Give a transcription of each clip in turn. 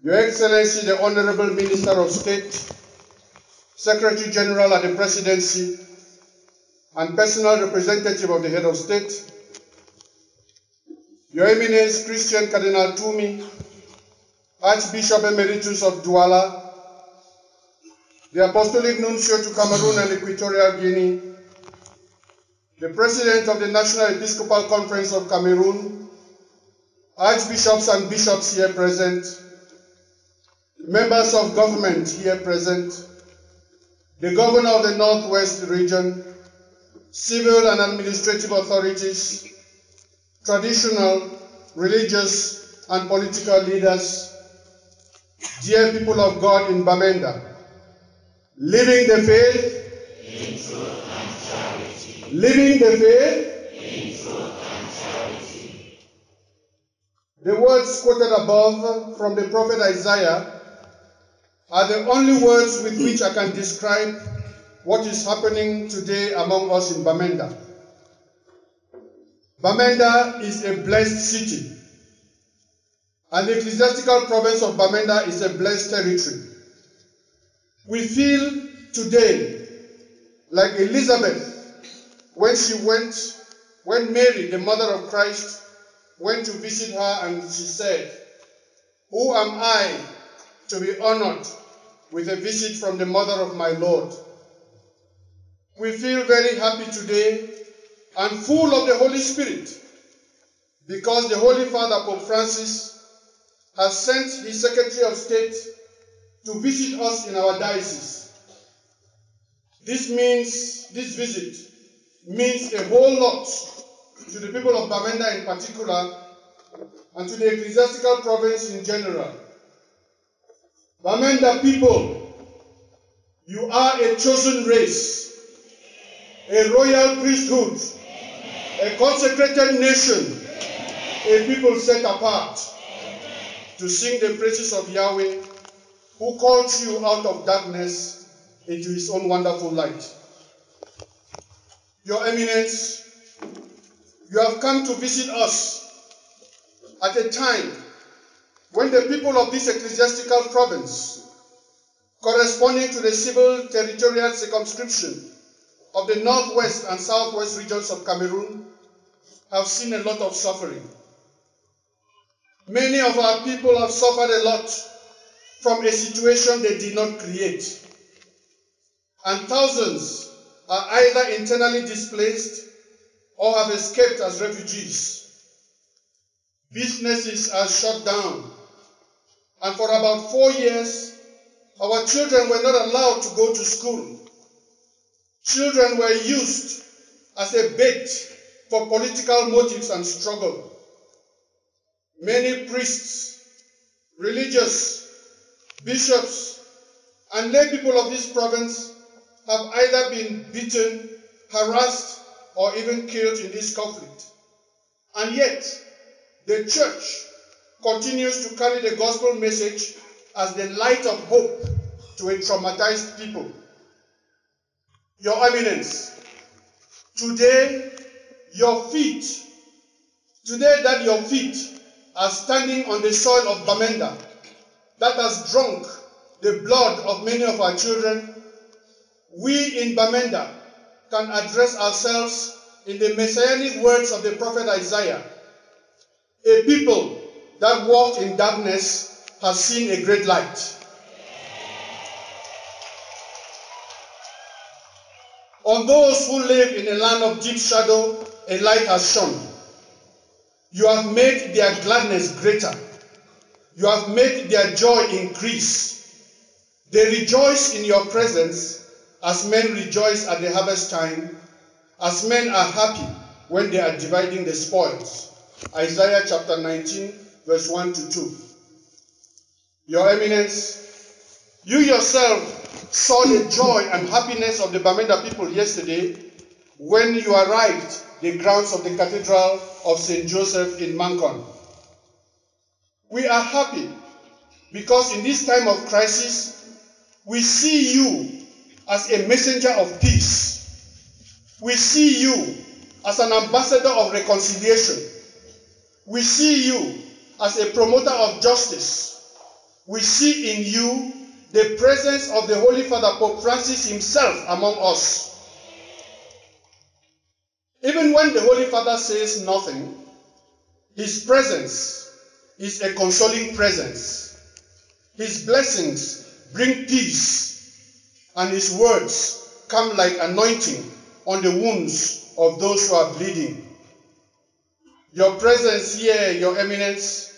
Your Excellency, the Honorable Minister of State, Secretary General at the Presidency, and personal representative of the Head of State, Your Eminence Christian Cardinal Tumi, Archbishop Emeritus of Douala, the Apostolic Nuncio to Cameroon and Equatorial Guinea, the President of the National Episcopal Conference of Cameroon, Archbishops and Bishops here present, members of government here present, the Governor of the Northwest Region, civil and administrative authorities, traditional, religious, and political leaders, dear people of God in Bamenda, living the faith in truth and charity. Living the faith in truth and charity. The words quoted above from the prophet Isaiah are the only words with which I can describe what is happening today among us in Bamenda. Bamenda is a blessed city, and the ecclesiastical province of Bamenda is a blessed territory. We feel today like Elizabeth when Mary, the mother of Christ, went to visit her and she said, "Who am I to be honored with a visit from the mother of my Lord?" We feel very happy today and full of the Holy Spirit because the Holy Father, Pope Francis, has sent his Secretary of State to visit us in our diocese. This visit means a whole lot to the people of Bamenda in particular and to the ecclesiastical province in general. Bamenda people, you are a chosen race, a royal priesthood, a consecrated nation, a people set apart to sing the praises of Yahweh, who called you out of darkness into his own wonderful light. Your Eminence, you have come to visit us at a time when the people of this ecclesiastical province, corresponding to the civil territorial circumscription of the northwest and southwest regions of Cameroon, have seen a lot of suffering. Many of our people have suffered a lot from a situation they did not create. And thousands are either internally displaced or have escaped as refugees. Businesses are shut down. And for about 4 years, our children were not allowed to go to school. Children were used as a bait for political motives and struggle. Many priests, religious, bishops, and lay people of this province have either been beaten, harassed, or even killed in this conflict. And yet, the church continues to carry the gospel message as the light of hope to a traumatized people. Your Eminence, today that your feet are standing on the soil of Bamenda that has drunk the blood of many of our children, we in Bamenda can address ourselves in the messianic words of the prophet Isaiah. A people that walked in darkness has seen a great light. On those who live in a land of deep shadow, a light has shone. You have made their gladness greater. You have made their joy increase. They rejoice in your presence as men rejoice at the harvest time, as men are happy when they are dividing the spoils. Isaiah chapter 19, verse 1 to 2. Your Eminence, you yourself saw the joy and happiness of the Bamenda people yesterday when you arrived the grounds of the Cathedral of St. Joseph in Mankon. We are happy because in this time of crisis, we see you as a messenger of peace. We see you as an ambassador of reconciliation. We see you as a promoter of justice. we see in you the presence of the Holy Father Pope Francis himself among us. Even when the Holy Father says nothing, his presence is a consoling presence. His blessings bring peace, and his words come like anointing on the wounds of those who are bleeding. Your presence here, Your Eminence,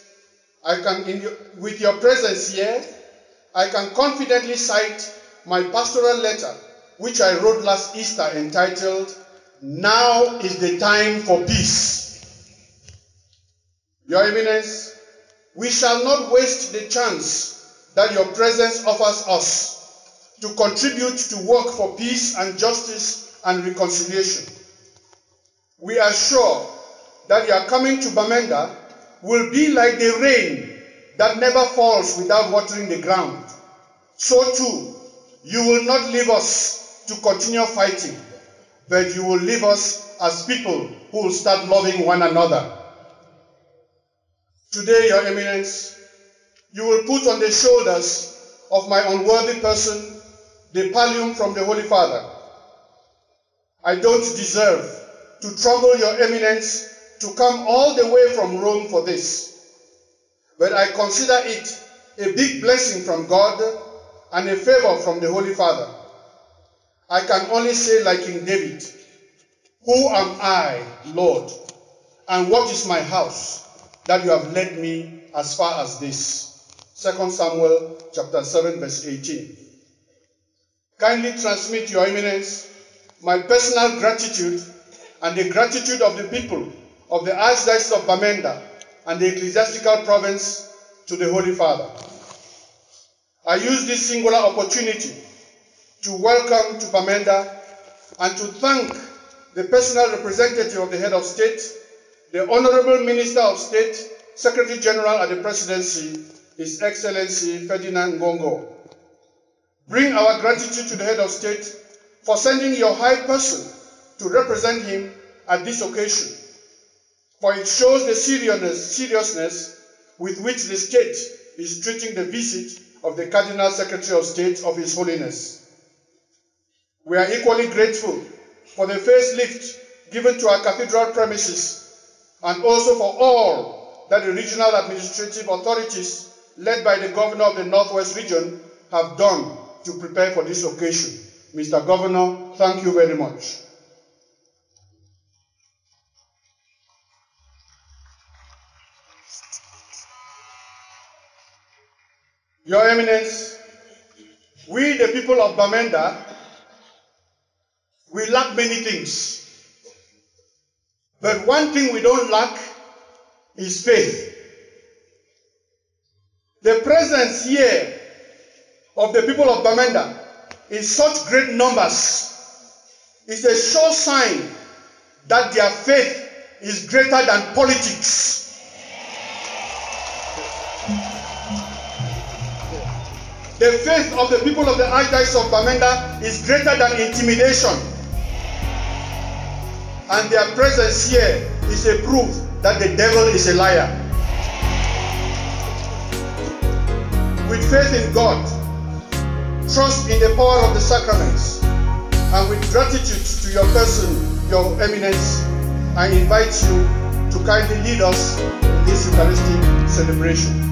with your presence here, I can confidently cite my pastoral letter, which I wrote last Easter, entitled, "Now is the time for peace." Your Eminence, we shall not waste the chance that your presence offers us to contribute to work for peace and justice and reconciliation. We are sure that your coming to Bamenda will be like the rain that never falls without watering the ground. So too, you will not leave us to continue fighting, but you will leave us as people who will start loving one another. Today, Your Eminence, you will put on the shoulders of my unworthy person the pallium from the Holy Father. I don't deserve to trouble Your Eminence to come all the way from Rome for this, but I consider it a big blessing from God and a favor from the Holy Father. I can only say like King David, "Who am I, Lord, and what is my house that you have led me as far as this?" 2 Samuel chapter 7, verse 18. Kindly transmit, Your Eminence, my personal gratitude and the gratitude of the people of the Archdiocese of Bamenda and the Ecclesiastical Province to the Holy Father. I use this singular opportunity to welcome to Bamenda and to thank the personal representative of the Head of State, the Honorable Minister of State, Secretary General at the Presidency, His Excellency Ferdinand Ngongo. Bring our gratitude to the Head of State for sending your high person to represent him at this occasion, for it shows the seriousness with which the state is treating the visit of the Cardinal Secretary of State of His Holiness. We are equally grateful for the facelift given to our cathedral premises, and also for all that the regional administrative authorities led by the Governor of the Northwest Region have done to prepare for this occasion. Mr. Governor, thank you very much. Your Eminence, we the people of Bamenda, we lack many things. But one thing we don't lack is faith. The presence here of the people of Bamenda in such great numbers is a sure sign that their faith is greater than politics. The faith of the people of the Archdiocese of Bamenda is greater than intimidation. And their presence here is a proof that the devil is a liar. With faith in God, trust in the power of the sacraments, and with gratitude to your person, Your Eminence, I invite you to kindly lead us in this Eucharistic celebration.